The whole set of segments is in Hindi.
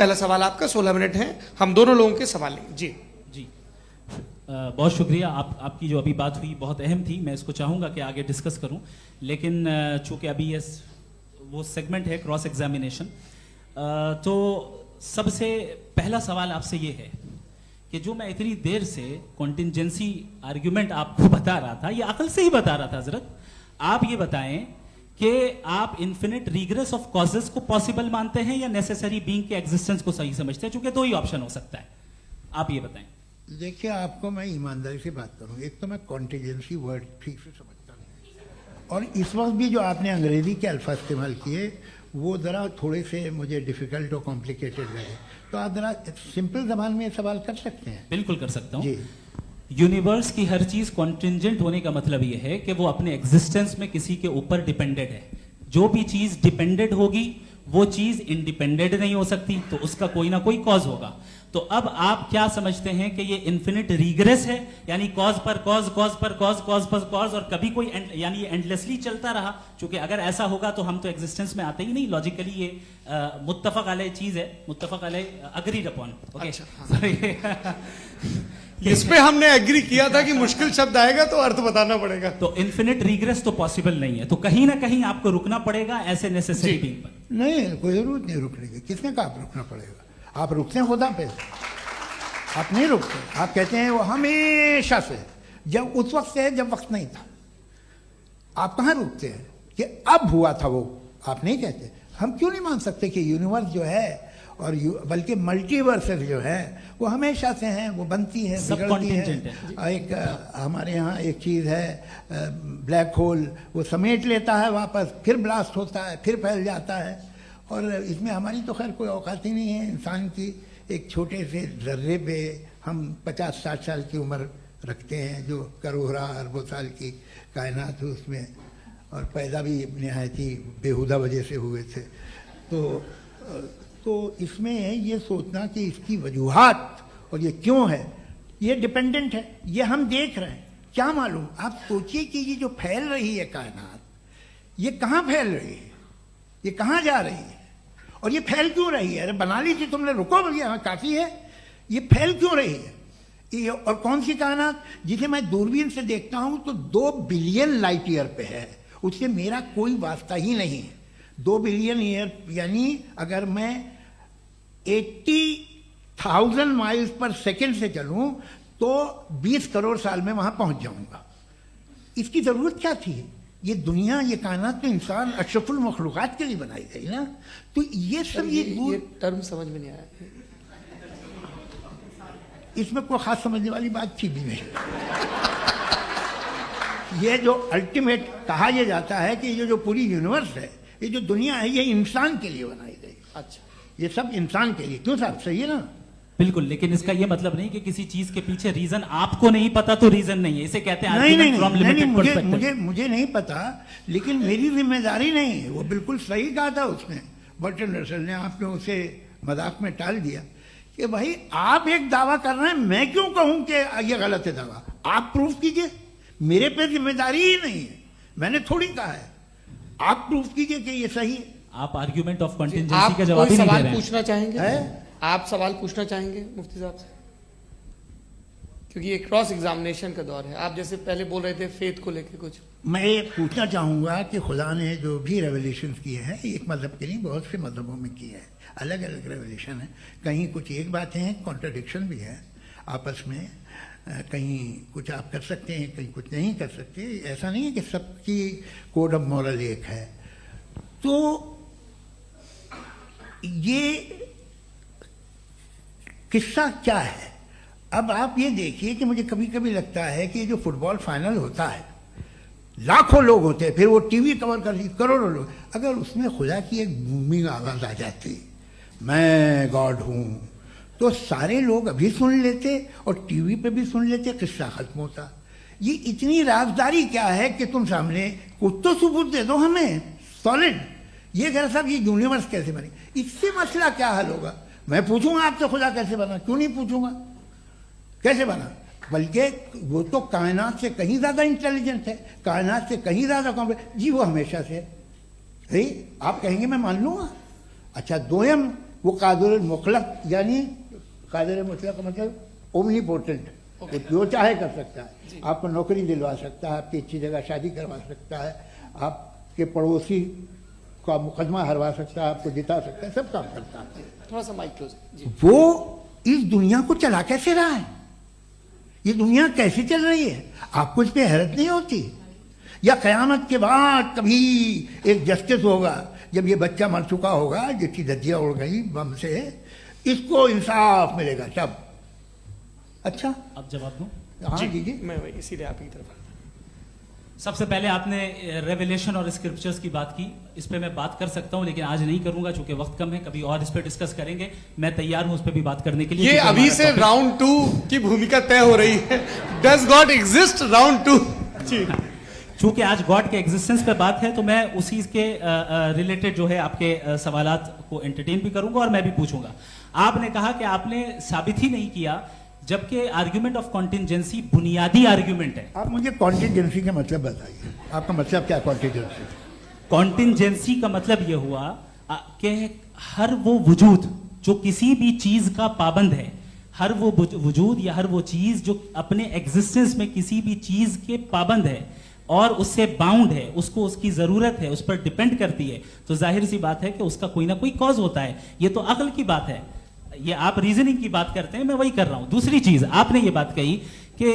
पहला सवाल आपका, 16 मिनट है, हम दोनों लोगों के सवाल लेंगे। जी जी बहुत शुक्रिया। आपकी जो अभी बात हुई बहुत अहम थी, मैं इसको चाहूँगा कि आगे डिस्कस करूँ, लेकिन चूँकि अभी ये वो सेगमेंट है क्रॉस एग्जामिनेशन, तो सबसे पहला सवाल आपसे ये है कि जो मैं इतनी देर से कॉन्टिंजेंसी आर्ग्यूमेंट आपको बता रहा था, ये अकल से ही बता रहा था हजरत, आप ये बताएं कि आप इन्फिनिट रिग्रेस ऑफ कॉजेस को पॉसिबल मानते हैं या नेसेसरी बीइंग के एग्जिस्टेंस को सही समझते हैं, चूंकि दो ही ऑप्शन हो सकता है, आप ये बताएं। देखिए, आपको मैं ईमानदारी से बात करूं, एक तो मैं कॉन्टिजेंसी वर्ड ठीक से समझता नहीं, और इस वक्त भी जो आपने अंग्रेजी के अल्फाज इस्तेमाल किए वो ज़रा थोड़े से मुझे डिफ़िकल्ट और कॉम्प्लिकेटेड लगे, तो आप ज़रा सिंपल ज़बान में सवाल कर सकते हैं। बिल्कुल कर सकता हूँ जी। यूनिवर्स की हर चीज कॉन्टिंजेंट होने का मतलब यह है कि वो अपने एग्जिस्टेंस में किसी के ऊपर डिपेंडेड है। जो भी चीज डिपेंडेड होगी वो चीज इंडिपेंडेंट नहीं हो सकती, तो उसका कोई ना कोई कॉज होगा। तो अब आप क्या समझते हैं कि ये इन्फिनिट रिग्रेस है, यानी कॉज पर कॉज, कॉज पर कॉज, कॉज पर कॉज, और कभी कोई यानी एंडलेसली चलता रहा? क्योंकि अगर ऐसा होगा तो हम तो एग्जिस्टेंस में आते ही नहीं। लॉजिकली ये मुत्तफक अलैह चीज है, मुत्तफक अलैह, अग्रीड अपॉन। इस पे हमने एग्री किया था कि मुश्किल शब्द आएगा तो अर्थ बताना पड़ेगा। तो इन्फिनिट रिग्रेस तो पॉसिबल नहीं है, तो कहीं ना कहीं आपको रुकना पड़ेगा ऐसे नेसेसरी बीइंग पर। नहीं, कोई जरूरत नहीं रुकने की। किसने कहा आप रुकना पड़ेगा? आप रुकते हैं खुदा पे, आप नहीं रुकते। आप कहते हैं वो हमेशा से, जब उस वक्त से जब वक्त नहीं था। आप कहाँ रुकते हैं कि अब हुआ था वो? आप नहीं कहते। हम क्यों नहीं मान सकते कि यूनिवर्स जो है और बल्कि मल्टीवर्सेस जो है वो हमेशा से हैं, वो बनती है, बिगड़ती है। एक हमारे यहाँ एक चीज़ है ब्लैक होल, वो समेट लेता है वापस, फिर ब्लास्ट होता है, फिर फैल जाता है। और इसमें हमारी तो खैर कोई औकात ही नहीं है इंसान की। एक छोटे से जर्रे पे हम 50-60 साल की उम्र रखते हैं, जो करोड़ों अरबों साल की कायनात है उसमें, और पैदा भी नहायत ही बेहुदा वजह से हुए थे। तो इसमें ये सोचना कि इसकी वजूहात और ये क्यों है, ये डिपेंडेंट है, ये हम देख रहे हैं, क्या मालूम। आप सोचिए कि ये जो फैल रही है कायनात, ये कहाँ फैल रही है, ये कहाँ जा रही है, और ये फैल क्यों रही है? अरे बना लीजिए तुमने, रुको भैया, काफ़ी है। ये फैल क्यों रही है? ये और कौन सी कायनात जिसे मैं दूरबीन से देखता हूं तो 2 बिलियन लाइट ईयर पे है, उससे मेरा कोई वास्ता ही नहीं है। 2 बिलियन ईयर यानी अगर मैं 80,000 माइल्स पर सेकेंड से चलूं तो 20 करोड़ साल में वहां पहुंच जाऊंगा। इसकी जरूरत क्या थी? ये दुनिया, ये कायनात तो इंसान अशरफुल मखलूकात के लिए बनाई गई ना। तो ये सब ये टर्म समझ में नहीं आया, इसमें कोई खास समझने वाली बात थी भी नहीं। ये जो अल्टीमेट कहा यह जाता है कि ये जो पूरी यूनिवर्स है, ये जो दुनिया है, ये इंसान के लिए बनाई गई। अच्छा, ये सब इंसान के लिए। क्यों साहब, सही है ना? बिल्कुल, लेकिन इसका ये मतलब नहीं कि किसी चीज के पीछे रीजन आपको नहीं पता तो रीजन नहीं है, इसे कहते हैं नहीं, मुझे नहीं पता, लेकिन मेरी जिम्मेदारी नहीं है। वो बिल्कुल सही कहा था उसने, बर्टन रसल ने। आपने उसे मजाक में टाल दिया कि भाई आप एक दावा कर रहे हैं, मैं क्यों कहूं कि ये गलत है दावा? आप प्रूफ कीजिए, मेरे पे जिम्मेदारी ही नहीं है, मैंने थोड़ी कहा है। आप प्रूफ कीजिए कि ये सही है। आप आर्ग्यूमेंट ऑफ कॉन्टिंजेंसी का जवाब ही नहीं दे रहे हैं। पूछना चाहेंगे? आप सवाल पूछना चाहेंगे मुफ्ती साहब से? क्योंकि ये क्रॉस एग्जामिनेशन का दौर है। आप जैसे पहले बोल रहे थे फेथ को लेके कुछ। मैं ये पूछना चाहूँगा कि खुदा ने जो भी रेवल्यूशन किए हैं, एक मज़हब के नहीं, बहुत से मज़हबों में किए हैं, अलग अलग रेवल्यूशन है। कहीं कुछ एक बातें हैं, कॉन्ट्रडिक्शन भी है आपस में, कहीं कुछ आप कर सकते हैं, कहीं कुछ नहीं कर सकते। ऐसा नहीं है कि सबकी कोड ऑफ मॉरल एक है। तो ये किस्सा क्या है? अब आप ये देखिए कि मुझे कभी कभी लगता है कि जो फुटबॉल फाइनल होता है, लाखों लोग होते हैं, फिर वो टीवी कवर करती, करोड़ों लोग, अगर उसमें खुदा की एक बूमिंग आवाज आ जाती, मैं गॉड हूं, तो सारे लोग अभी सुन लेते और टीवी पे भी सुन लेते, किस्सा खत्म होता। ये इतनी राजदारी क्या है कि तुम सामने कुछ तो सबूत दे दो हमें सॉलिड। ये कह साहब ये यूनिवर्स कैसे बनी, इससे मसला क्या हल होगा? मैं पूछूंगा आपसे खुदा कैसे बना? क्यों नहीं पूछूंगा कैसे बना? बल्कि वो तो कायनात से कहीं ज़्यादा इंटेलिजेंट है, कायनात से कहीं ज़्यादा कॉम्प्लेक्स। जी वो हमेशा से है। आप कहेंगे मैं मान लूँगा। अच्छा दोयम वो कादिर मुतलक, यानी कादिर मुतलक का मतलब ओमनीपोटेंट, वो जो चाहे कर सकता है। आपको नौकरी दिलवा सकता है, आपकी अच्छी जगह शादी करवा सकता है, आपके पड़ोसी का मुकदमा हरवा सकता है, आपको जिता सकता है, सब काम करता है। थोड़ा सा माइक क्लोज जी। वो इस दुनिया को चला कैसे रहा है, ये दुनिया कैसे चल रही है, आपको इस पर हैरत नहीं होती? या क़यामत के बाद कभी एक जस्टिस होगा, जब ये बच्चा मर चुका होगा जिसकी धज्जियाँ उड़ गई बम से, इसको इंसाफ मिलेगा तब। अच्छा, अब जवाब दूं? हाँ जी जी। मैं वही इसीलिए आप की तरफ। सबसे पहले आपने रेवलेशन और स्क्रिप्चर्स की बात की, इस पे मैं बात कर सकता हूं लेकिन आज नहीं करूंगा क्योंकि वक्त कम है, कभी और इस पे डिस्कस करेंगे। मैं तैयार हूं उस पे भी बात करने के लिए। ये क्योंकि अभी हमारा से topic- राउंड 2 की भूमिका तय हो रही है। डज गॉड एग्जिस्ट राउंड 2 जी। चूंकि आज गॉड के एग्जिस्टेंस पे बात है तो मैं उसी के रिलेटेड जो है आपके सवालात को एंटरटेन भी करूंगा और मैं भी पूछूंगा। आपने कहा कि आपने साबित ही नहीं किया, जबकि आर्ग्यूमेंट ऑफ कॉन्टिजेंसी बुनियादी आर्ग्यूमेंट है। आप मुझे कॉन्टिजेंसी का मतलब बताइए, आपका मतलब क्या कॉन्टिजेंसी? कॉन्टिजेंसी का मतलब यह हुआ कि हर वो वजूद जो किसी भी चीज का पाबंद है, हर वो वजूद या हर वो चीज जो अपने एग्जिस्टेंस में किसी भी चीज के पाबंद है और उससे बाउंड है, उसको उसकी जरूरत है, उस पर डिपेंड करती है, तो जाहिर सी बात है कि उसका कोई ना कोई कॉज होता है। ये तो अक्ल की बात है, ये आप रीजनिंग की बात करते हैं, मैं वही कर रहा हूं। दूसरी चीज आपने ये बात कही कि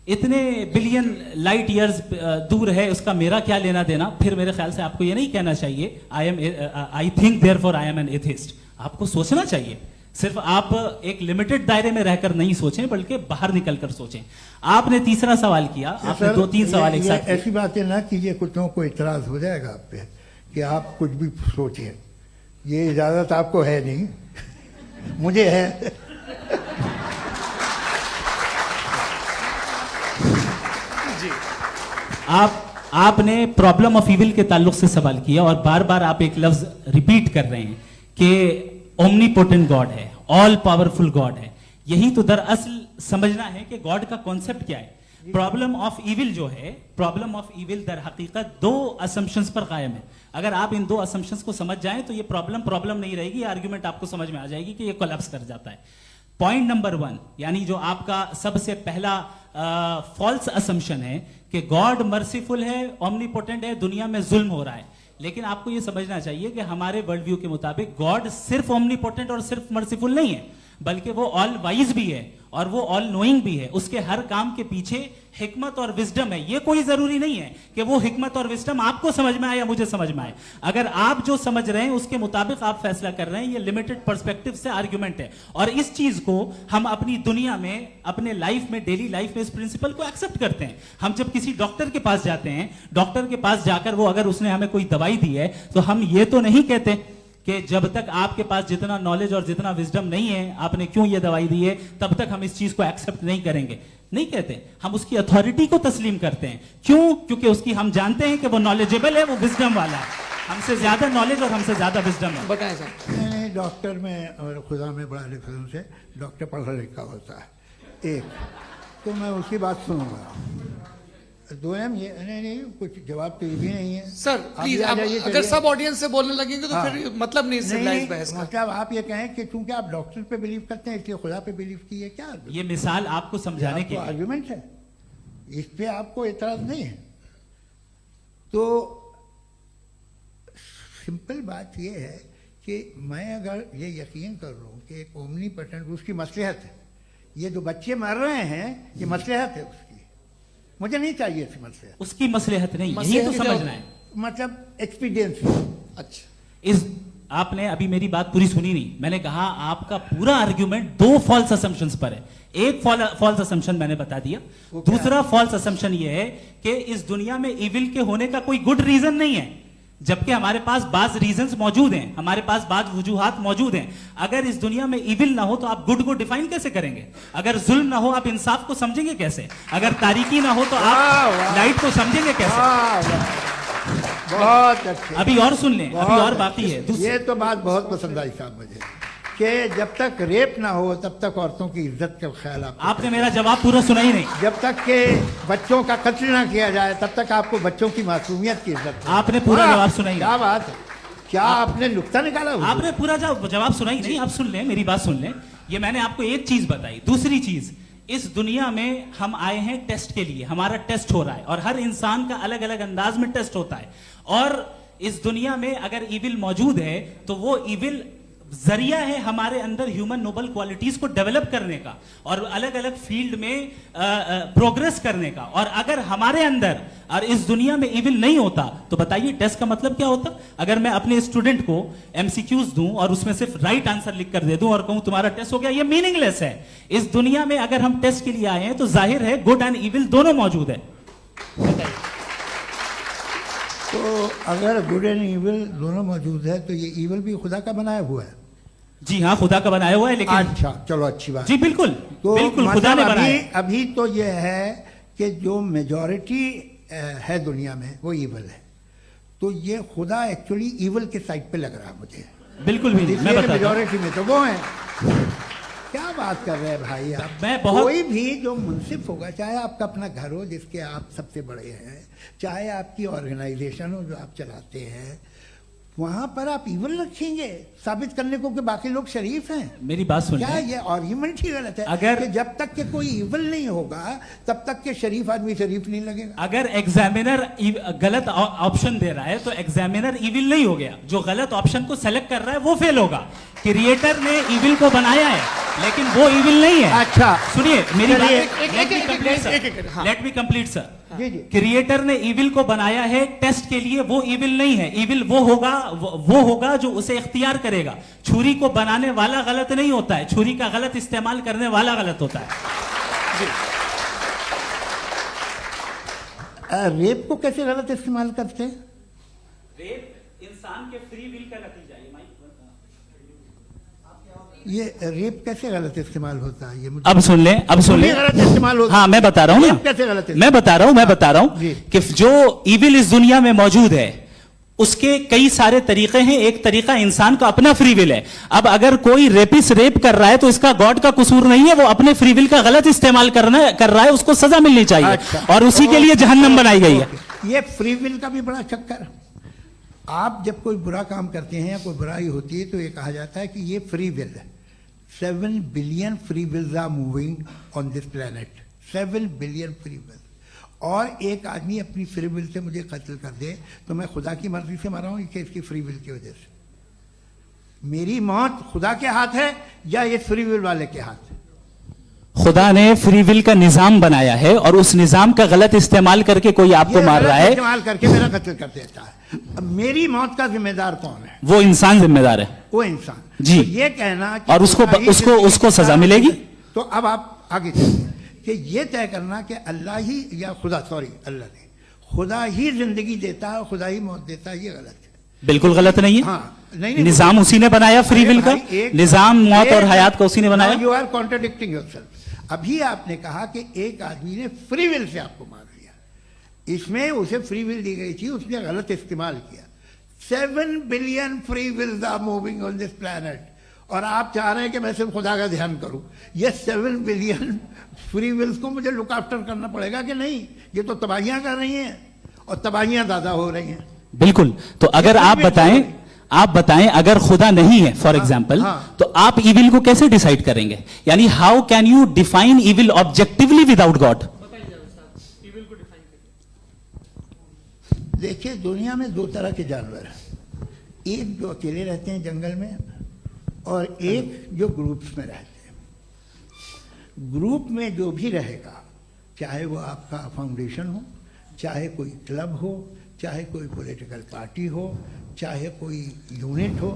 इतने बिलियन लाइट ईयर्स दूर है, उसका मेरा क्या लेना देना। फिर मेरे ख्याल से आपको ये नहीं कहना चाहिए I think therefore I am an atheist. आपको सोचना चाहिए, सिर्फ आप एक लिमिटेड दायरे में रहकर नहीं सोचें बल्कि बाहर निकलकर सोचें। आपने तीसरा सवाल किया, आपने सर, 2-3 सवाल एक साथ किए। ऐसी बातें ना कीजिए, कुछ को इतराज हो जाएगा आप पे कि आप कुछ भी सोचें, ये इजाजत आपको है नहीं, मुझे है। आपने प्रॉब्लम ऑफ इविल के ताल्लुक से सवाल किया और बार बार आप एक लफ्ज रिपीट कर रहे हैं कि ओमनीपोटेंट गॉड है, ऑल पावरफुल गॉड है। यही तो दरअसल समझना है कि गॉड का कॉन्सेप्ट क्या है। प्रॉब्लम ऑफ इविल जो है, प्रॉब्लम ऑफ इविल दर हकीकत 2 असम्पशंस पर कायम है। अगर आप इन 2 असम्पशंस को समझ जाएं तो ये प्रॉब्लम नहीं रहेगी, आर्ग्यूमेंट आपको समझ में आ जाएगी कि ये कोलैप्स कर जाता है। पॉइंट नंबर 1, यानी जो आपका सबसे पहला फॉल्स असम्पशन है कि गॉड मर्सीफुल है, ओमनीपोटेंट है, दुनिया में जुल्म हो रहा है। लेकिन आपको यह समझना चाहिए कि हमारे वर्ल्ड व्यू के मुताबिक गॉड सिर्फ ओमनीपोटेंट और सिर्फ मर्सीफुल नहीं है, बल्कि वो ऑल वाइज भी है और वो ऑल नोइंग भी है। उसके हर काम के पीछे हिकमत और विजडम है। ये कोई जरूरी नहीं है कि वो हिकमत और विजडम आपको समझ में आए या मुझे समझ में आए। अगर आप जो समझ रहे हैं उसके मुताबिक आप फैसला कर रहे हैं, ये लिमिटेड पर्सपेक्टिव से आर्ग्यूमेंट है। और इस चीज को हम अपनी दुनिया में, अपने लाइफ में, डेली लाइफ में इस प्रिंसिपल को एक्सेप्ट करते हैं। हम जब किसी डॉक्टर के पास जाते हैं, डॉक्टर के पास जाकर वो अगर उसने हमें कोई दवाई दी है तो हम ये तो नहीं कहते कि जब तक आपके पास जितना नॉलेज और जितना विजडम नहीं है, आपने क्यों ये दवाई दी है, तब तक हम इस चीज को एक्सेप्ट नहीं करेंगे। नहीं कहते, हम उसकी अथॉरिटी को तस्लीम करते हैं। क्यों? क्योंकि उसकी हम जानते हैं कि वो नॉलेजेबल है, वो विजडम वाला है, हमसे ज्यादा नॉलेज और हमसे ज्यादा विजडम है। बताएं सर। नहीं, डॉक्टर में और खुदा में बड़ा डिफरेंस है। डॉक्टर पढ़ा लिखा होता है एक, तो मैं उसकी बात सुनूंगा। 2 ये नहीं, कुछ जवाब तो ये भी नहीं है सर प्लीज, आप अगर सब ऑडियंस से बोलने लगेंगे तो फिर मतलब नहीं सिविलाइज्ड बहस का। मतलब आप ये कहें कि चूंकि आप डॉक्टर पे बिलीव करते हैं इसलिए खुदा पे बिलीव किए, क्या ये मिसाल आपको समझाने के लिए आर्ग्यूमेंट है, इस पे आपको एतराज नहीं है। तो सिंपल बात ये है कि मैं अगर ये यकीन कर रहा हूँ कि एक ओमनीपोटेंट, उसकी मसलहत है, ये जो बच्चे मर रहे हैं ये मसलहत है उसकी, मुझे नहीं चाहिए इसकी मसलहत। उसकी मसलहत नहीं, यही तो समझना है, मतलब एक्सपीरियंस। अच्छा, इस आपने अभी मेरी बात पूरी सुनी नहीं। मैंने कहा आपका पूरा आर्ग्यूमेंट 2 फॉल्स असम्पशंस पर है। एक फॉल्स असम्पशन मैंने बता दिया, दूसरा फॉल्स असम्पशन ये है कि इस दुनिया में इविल के होने का कोई गुड रीजन नहीं है, जबकि हमारे पास बाज रीजंस मौजूद हैं, हमारे पास बाज वजूहात मौजूद हैं। अगर इस दुनिया में इविल ना हो तो आप गुड को डिफाइन कैसे करेंगे? अगर जुल्म ना हो आप इंसाफ को समझेंगे कैसे? अगर तारीकी ना हो तो आप लाइट को समझेंगे कैसे? बहुत अच्छे। अभी और सुन लें, अभी और बाकी है। ये तो बात बहुत पसंद आई साहब मुझे, कि जब तक रेप ना हो तब तक औरतों की इज्जत का ख्याल आपने मेरा जवाब पूरा सुना ही नहीं। जब तक के बच्चों का कत्ल ना किया जाए तब तक आपको बच्चों की मासूमियत की इज्जत। आपने पूरा जवाब सुना ही नहीं। क्या बात है, क्या आपने नुक्ता निकाला हुआ? आपने पूरा जवाब सुना ही नहीं। आप सुन लें, मेरी बात सुन लें। ये मैंने आपको एक चीज बताई। दूसरी चीज, इस दुनिया में हम आए हैं टेस्ट के लिए, हमारा टेस्ट हो रहा है और हर इंसान का अलग अलग अंदाज में टेस्ट होता है। और इस दुनिया में अगर इविल मौजूद है तो वो इविल जरिया है हमारे अंदर ह्यूमन नोबल क्वालिटीज को डेवलप करने का और अलग अलग फील्ड में प्रोग्रेस करने का। और अगर हमारे अंदर और इस दुनिया में इविल नहीं होता तो बताइए टेस्ट का मतलब क्या होता? अगर मैं अपने स्टूडेंट को एमसीक्यूज दूं और उसमें सिर्फ राइट आंसर लिख कर दे दूं और कहूं तुम्हारा टेस्ट हो गया, ये मीनिंगलेस है। इस दुनिया में अगर हम टेस्ट के लिए आए हैं तो जाहिर है गुड एंड इविल दोनों मौजूद है। तो अगर गुड एंड इविल दोनों मौजूद है तो ये इविल भी खुदा का बनाया हुआ है। जी हाँ, खुदा का बनाया हुआ है। लेकिन अच्छा, चलो अच्छी बात। जी बिल्कुल, तो बिल्कुल मतलब खुदा ने बनाया। अभी तो ये है कि जो मेजॉरिटी है दुनिया में वो इविल है, तो ये खुदा एक्चुअली इविल के साइड पे लग रहा है मुझे। बिल्कुल भी नहीं, मैं बताता हूं। मेजॉरिटी में तो वो है। क्या बात कर रहे हैं भाई आप? मैं बहुत कोई भी जो मुंसिफ होगा, चाहे आपका अपना घर हो जिसके आप सबसे बड़े हैं, चाहे आपकी ऑर्गेनाइजेशन हो जो आप चलाते हैं, वहां पर आप इविल रखेंगे साबित करने को कि बाकी लोग शरीफ हैं। मेरी बात सुन क्या लें। ये आर्ग्यूमेंट ही गलत है? अगर कि जब तक के कोई इविल नहीं होगा तब तक के शरीफ आदमी शरीफ नहीं लगेगा। अगर एग्जामिनर गलत ऑप्शन दे रहा है तो एग्जामिनर इविल नहीं हो गया। जो गलत ऑप्शन को सेलेक्ट कर रहा है वो फेल होगा। क्रिएटर ने इविल को बनाया है लेकिन वो इविल नहीं है। अच्छा सुनिए मेरी बात, चलिए, लेट मी कंप्लीट सर। जी जी। क्रिएटर ने इविल को बनाया है टेस्ट के लिए, वो इविल नहीं है। इविल वो होगा जो उसे इख्तियार करेगा। छुरी को बनाने वाला गलत नहीं होता है, छुरी का गलत इस्तेमाल करने वाला गलत होता है। रेप को कैसे गलत इस्तेमाल करते हैं? रेप इंसान के फ्री विल का नतीजा है। ये रेप कैसे गलत इस्तेमाल होता है? ये मुझे अब सुन लें, अब सुन लें। गलत इस्तेमाल होता है। हाँ मैं बता रहा हूँ ना, कैसे गलत इस्तेमाल? मैं बता रहा हूँ जी। कि जो इविल इस दुनिया में मौजूद है उसके कई सारे तरीके हैं। एक तरीका इंसान का अपना फ्री विल है। अब अगर कोई रेपिस्ट रेप कर रहा है तो इसका गॉड का कसूर नहीं है, वो अपने फ्री विल का गलत इस्तेमाल कर रहा है, उसको सजा मिलनी चाहिए। अच्छा। और उसी के लिए जहन्नम बनाई गई है। ये फ्री विल का भी बड़ा चक्कर। आप जब कोई बुरा काम करते हैं या कोई बुराई होती है तो ये कहा जाता है कि ये फ्री विल है। 7 billion free wills are moving on this planet. 7 billion free will. और एक आदमी अपनी फ्री विल से मुझे कत्ल कर दे तो मैं खुदा की मर्जी से मरा हूं कि इसकी फ्री विल की वजह से? मेरी मौत खुदा के हाथ है या ये फ्री विल वाले के हाथ है? खुदा ने फ्री विल का निजाम बनाया है और उस निजाम का गलत इस्तेमाल करके कोई आपको मार रहा है, इस्तेमाल करके मेरा कत्ल कर देता है। अब मेरी मौत का जिम्मेदार कौन है? वो इंसान जिम्मेदार है। वो इंसान। जी। तो ये कहना कि और उसको सजा मिलेगी। तो अब आप आगे चलिए कि ये तय करना कि अल्लाह ही या खुदा, सॉरी अल्लाह नहीं, खुदा ही जिंदगी देता है, खुदा ही मौत देता है, ये गलत है। बिल्कुल गलत नहीं है। हाँ, नहीं, निजाम उसी ने बनाया फ्री विल का। निजाम मौत और हयात का उसी ने बनाया। You are contradicting yourself. अभी आपने कहा कि एक आदमी ने फ्री विल से आपको मार दिया, इसमें उसे फ्री विल दी गई थी, उसने गलत इस्तेमाल किया। 7 billion free wills are moving on this planet और आप चाह रहे हैं कि मैं सिर्फ खुदा का ध्यान करूं। ये 7 बिलियन फ्री विल्स को मुझे लुक आफ्टर करना पड़ेगा कि नहीं? ये तो तबाहियां कर रही हैं और तबाहियां ज्यादा हो रही हैं। बिल्कुल। तो अगर आप बताएं अगर खुदा नहीं है फॉर एग्जाम्पल, तो आप इविल को कैसे डिसाइड करेंगे? यानी how can you define evil objectively without God? देखिए दुनिया में 2 तरह के जानवर हैं। एक जो अकेले रहते हैं जंगल में और एक जो ग्रुप्स में रहते हैं। ग्रुप में जो भी रहेगा, चाहे वो आपका फाउंडेशन हो, चाहे कोई क्लब हो, चाहे कोई पॉलिटिकल पार्टी हो, चाहे कोई यूनिट हो,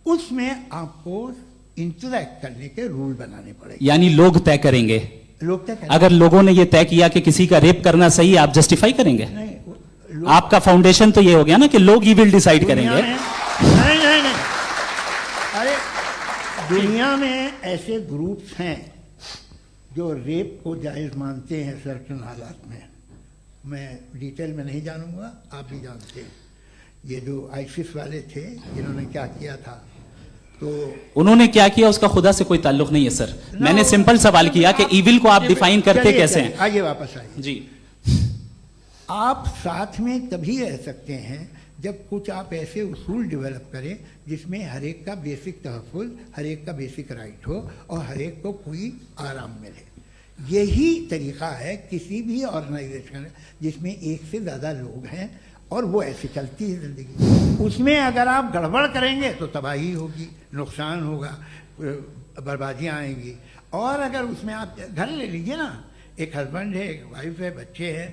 उसमें आपको इंटरैक्ट करने के रूल बनाने पड़ेंगे। यानी लोग तय करेंगे। लोग तय करेंगे। अगर लोगों ने यह तय किया कि किसी का रेप करना सही है, आप जस्टिफाई करेंगे? नहीं, आपका फाउंडेशन तो ये हो गया ना कि लोग ही विल डिसाइड करेंगे। नहीं। अरे दुनिया में ऐसे ग्रुप्स हैं जो रेप को जायज मानते हैं सर्टेन हालात में। मैं डिटेल में नहीं जानूंगा, आप भी जानते हैं। ये जो आईसिस वाले थे इन्होंने क्या किया था, तो उन्होंने क्या किया उसका खुदा से कोई ताल्लुक नहीं है सर। मैंने सिंपल सवाल किया कि इविल को आप डिफाइन करते कैसे हैं? आइए वापस आइए जी। आप साथ में तभी रह सकते हैं जब कुछ आप ऐसे उसूल डेवलप करें जिसमें हर एक का बेसिक तहफ़्फ़ुज़, हर एक का बेसिक राइट हो और हर एक को कोई आराम मिले। यही तरीक़ा है किसी भी ऑर्गेनाइजेशन जिसमें एक से ज़्यादा लोग हैं और वो ऐसे चलती है ज़िंदगी। उसमें अगर आप गड़बड़ करेंगे तो तबाही होगी, नुकसान होगा, बर्बादियाँ आएंगी। और अगर उसमें आप घर ले लीजिए ना, एक हस्बैंड है, एक वाइफ है, बच्चे हैं,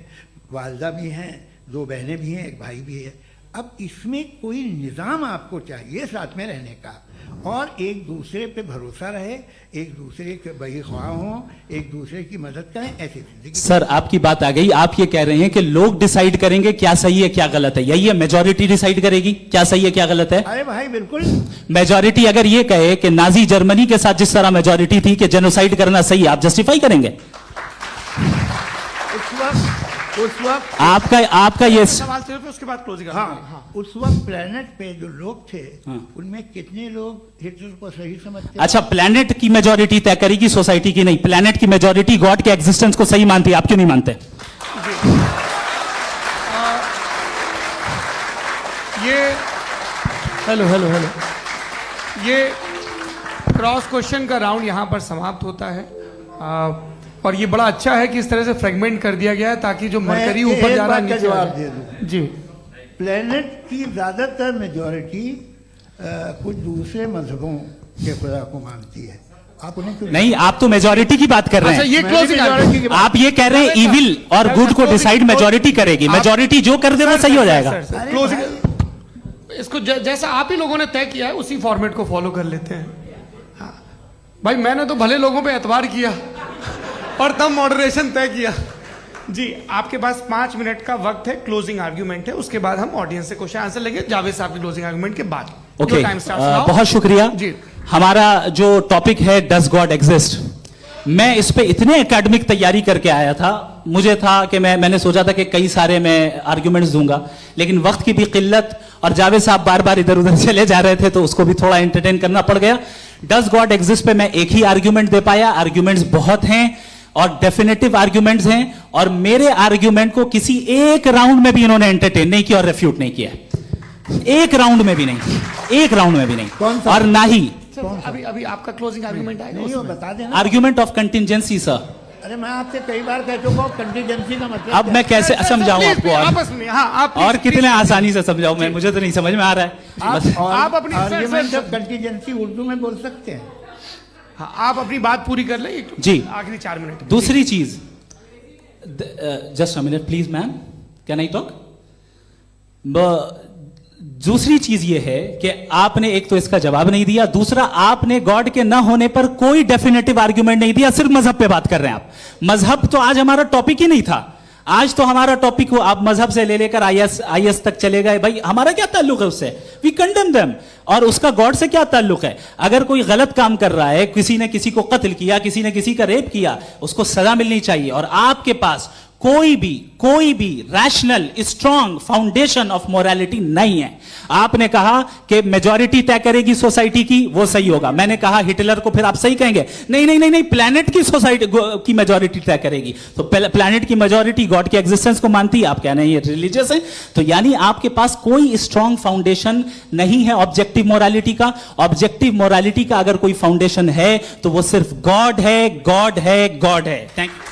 वालदा भी हैं, 2 बहनें भी हैं, एक भाई भी है। अब इसमें कोई निज़ाम आपको चाहिए साथ में रहने का, और एक दूसरे पे भरोसा रहे, एक दूसरे के बहीख्वाह हों, एक दूसरे की मदद करें, ऐसी जिंदगी। सर आपकी बात आ गई, आप ये कह रहे हैं कि लोग डिसाइड करेंगे क्या सही है क्या गलत है, यही है मेजॉरिटी डिसाइड करेगी क्या सही है क्या गलत है? अरे भाई बिल्कुल। मेजॉरिटी अगर ये कहे कि नाजी जर्मनी के साथ जिस तरह मेजॉरिटी थी कि जेनोसाइड करना सही है, आप जस्टिफाई करेंगे? उस वक्त आपका ये सवाल सिर्फ उसके बाद क्लोजिंग। हाँ, उस वक्त प्लेनेट पे जो लोग थे उनमें कितने लोग हिटलर को सही समझते? अच्छा, प्लेनेट की मेजॉरिटी तय करेगी, सोसाइटी की नहीं। प्लेनेट की मेजॉरिटी गॉड के एग्जिस्टेंस को सही मानती है, आप क्यों नहीं मानते? ये हेलो ये क्रॉस क्वेश्चन का राउंड यहां पर समाप्त होता है। और ये बड़ा अच्छा है कि इस तरह से फ्रेगमेंट कर दिया गया है ताकि जो मरकरी ऊपर जा रहा है नीचे जवाब आ दे जाए। दूं। जी, प्लेनेट की ज्यादातर मेजॉरिटी कुछ दूसरे मजहबों के खुदा को मानती है। आप उन्हें क्यों नहीं, आप तो मेजॉरिटी की बात कर रहे अच्छा, हैं। ये मैं भी क्लोजिंग majority की बात- आप ये कह रहे हैं इविल और गुड को डिसाइड मेजॉरिटी करेगी, मेजॉरिटी जो कर दे वो सही हो जाएगा। अरे क्लोजिंग इसको जैसा आप ही लोगों ने तय किया है उसी फॉर्मेट को फॉलो कर लेते हैं। हाँ। भाई मैंने तो भले लोगों पे एतबार किया और तब मॉडरेशन तय किया। जी, आपके पास 5 मिनट का वक्त है, क्लोजिंग आर्ग्यूमेंट है, उसके बाद हम ऑडियंस से क्वेश्चन आंसर लेंगे जावेद साहब की क्लोजिंग आर्ग्यूमेंट के बाद। ओके, टाइम स्टार्ट बहुत शुक्रिया जी। हमारा जो टॉपिक है डज गॉड एग्जिस्ट, मैं इस पे इतने एकेडमिक तैयारी करके आया था, मुझे था कि मैंने सोचा था कि कई सारे मैं आर्ग्यूमेंट्स दूंगा, लेकिन वक्त की भी किल्लत और जावेद साहब बार बार इधर उधर चले जा रहे थे तो उसको भी थोड़ा एंटरटेन करना पड़ गया। डज गॉड एग्जिस्ट पे मैं एक ही आर्ग्यूमेंट दे पाया, आर्ग्यूमेंट्स बहुत हैं और डेफिनेटिव आर्ग्यूमेंट्स हैं, और मेरे आर्ग्यूमेंट को किसी एक राउंड में भी इन्होंने एंटरटेन नहीं किया और रेफ्यूट नहीं किया, एक राउंड में भी नहीं, एक राउंड में भी नहीं। कौन सा? और ना ही अभी आपका क्लोजिंग आर्ग्यूमेंट आएगा नहीं, वो उसमें। बता देना। Argument of contingency sir. अरे मैं आपसे कई बार कह चुका हूँ कंटीजेंसी का मतलब अब मैं कैसे समझाऊं Please, आपको? आपस में हाँ, आप और please, कितने please, आसानी से समझाऊं मैं, मुझे तो नहीं समझ में आ रहा है। बस आप अपनी- sir, argument sir, of contingency Urdu में बोल सकते हैं। हाँ, आप अपनी बात पूरी कर लें जी। आखिरी 4 मिनट। दूसरी चीज, just a minute please ma'am, can I talk? दूसरी चीज ये है कि आपने एक तो इसका जवाब नहीं दिया, दूसरा आपने गॉड के ना होने पर कोई डेफिनेटिव आर्ग्यूमेंट नहीं दिया, सिर्फ मजहब पे बात कर रहे हैं आप। मजहब तो आज हमारा टॉपिक ही नहीं था, आज तो हमारा टॉपिक हो, आप मजहब से ले लेकर आईएस तक चले गए। भाई हमारा क्या ताल्लुक है उससे? We condemn them. और उसका गॉड से क्या ताल्लुक है? अगर कोई गलत काम कर रहा है, किसी ने किसी को कत्ल किया, किसी ने किसी का रेप किया, उसको सजा मिलनी चाहिए। और आपके पास कोई भी rational strong foundation of morality नहीं है। आपने कहा कि मेजॉरिटी तय करेगी सोसाइटी की, वो सही होगा। मैंने कहा हिटलर को फिर आप सही कहेंगे, नहीं, प्लैनेट की सोसाइटी की मेजॉरिटी तय करेगी। तो प्लैनेट की मेजॉरिटी गॉड के एग्जिस्टेंस को मानती है, आप कह रहे हैं ये रिलीजियस है। तो यानी आपके पास कोई स्ट्रॉन्ग फाउंडेशन नहीं है ऑब्जेक्टिव मोरालिटी का। ऑब्जेक्टिव मोरालिटी का अगर कोई फाउंडेशन है तो वो सिर्फ गॉड है, गॉड है, गॉड है। Thank you.